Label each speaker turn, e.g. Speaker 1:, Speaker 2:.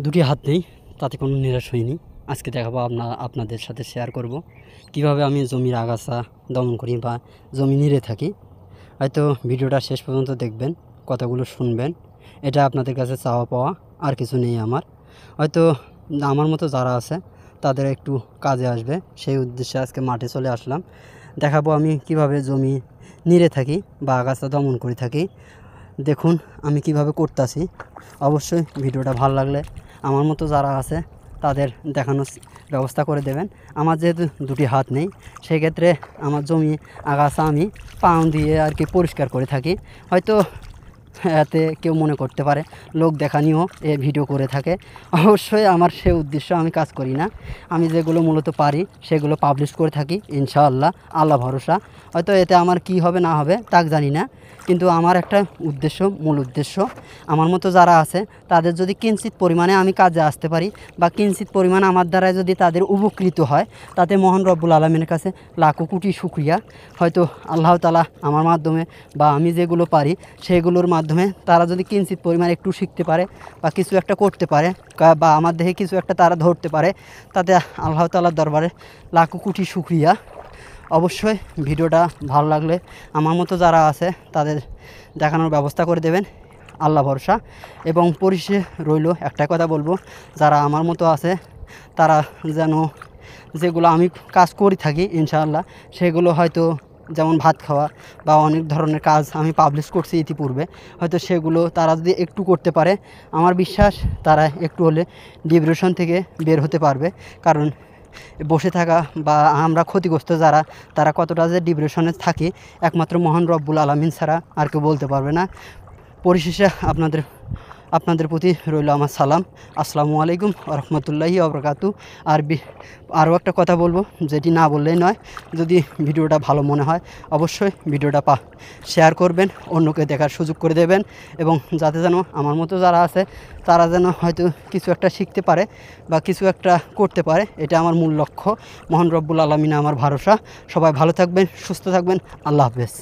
Speaker 1: দুটি হাত নেই, তাতে কোনো নিরাশ হইনি। আজকে দেখাবো আপনাদের সাথে শেয়ার করব কিভাবে আমি জমির আগাছা দমন করি বা জমি নিড়ে থাকি। হয়তো ভিডিওটা শেষ পর্যন্ত দেখবেন, কথাগুলো শুনবেন। এটা আপনাদের কাছে চাওয়া পাওয়া, আর কিছু নেই আমার। হয়তো আমার মতো যারা আছে তাদের একটু কাজে আসবে, সেই উদ্দেশ্যে আজকে মাঠে চলে আসলাম। দেখাবো আমি কিভাবে জমি নিড়ে থাকি বা আগাছা দমন করে থাকি। দেখুন আমি কিভাবে করতেছি। অবশ্যই ভিডিওটা ভালো লাগলে আমার মতো যারা আছে তাদের দেখানোর ব্যবস্থা করে দেবেন। আমার যেহেতু দুটি হাত নেই, সেক্ষেত্রে আমার জমি আগাছা আমি পাউন দিয়ে আর কি পরিষ্কার করে থাকি। হয়তো এতে কেউ মনে করতে পারে লোক দেখানিও এ ভিডিও করে থাকে। অবশ্যই আমার সে উদ্দেশ্য আমি কাজ করি না। আমি যেগুলো মূলত পারি সেগুলো পাবলিশ করে থাকি ইনশাআল্লাহ, আল্লাহ ভরসা। হয়তো এতে আমার কি হবে না হবে তা জানি না, কিন্তু আমার একটা উদ্দেশ্য, মূল উদ্দেশ্য আমার মতো যারা আছে তাদের যদি কিঞ্চিত পরিমাণে আমি কাজে আসতে পারি বা কিঞ্চিত পরিমাণে আমার দ্বারা যদি তাদের উপকৃত হয়, তাতে মহান রব্বুল আলমীর কাছে লাখো কোটি শুকরিয়া। হয়তো আল্লাহ তাআলা আমার মাধ্যমে বা আমি যেগুলো পারি সেগুলোর মাধ্যমে তারা যদি কিঞ্চিত পরিমাণে একটু শিখতে পারে বা কিছু একটা করতে পারে বা আমার দেখে কিছু একটা তারা ধরতে পারে, তাতে আল্লাহ তাআলার দরবারে লাখো কোটি শুকরিয়া। অবশ্যই ভিডিওটা ভালো লাগলে আমার মতো যারা আছে তাদের দেখানোর ব্যবস্থা করে দেবেন, আল্লাহ ভরসা। এবং পরিশেষে রইল একটা কথা বলবো, যারা আমার মতো আছে তারা যেন যেগুলো আমি কাজ করে থাকি ইনশাআল্লাহ, সেগুলো হয়তো যেমন ভাত খাওয়া বা অনেক ধরনের কাজ আমি পাবলিশ করছি ইতিপূর্বে, হয়তো সেগুলো তারা যদি একটু করতে পারে, আমার বিশ্বাস তারা একটু হলে ডিপ্রেশন থেকে বের হতে পারবে। কারণ বসে থাকা বা আমরা ক্ষতিগ্রস্ত যারা, তারা কতটা যে ডিপ্রেশনে থাকি একমাত্র মহান রব্বুল আলামিন ছাড়া আর কেউ বলতে পারবে না। পরিশেষে আপনাদের প্রতি রইল আমার সালাম। আসসালামু আলাইকুম রহমতুল্লাহি ওবরাকাতু। আরও একটা কথা বলবো, যেটি না বললেই নয়, যদি ভিডিওটা ভালো মনে হয় অবশ্যই ভিডিওটা শেয়ার করবেন, অন্যকে দেখার সুযোগ করে দেবেন, এবং যাতে যেন আমার মতো যারা আছে তারা যেন হয়তো কিছু একটা শিখতে পারে বা কিছু একটা করতে পারে, এটা আমার মূল লক্ষ্য। মহান রব্বুল আলমিনে আমার ভরসা। সবাই ভালো থাকবেন, সুস্থ থাকবেন। আল্লাহ হাফেজ।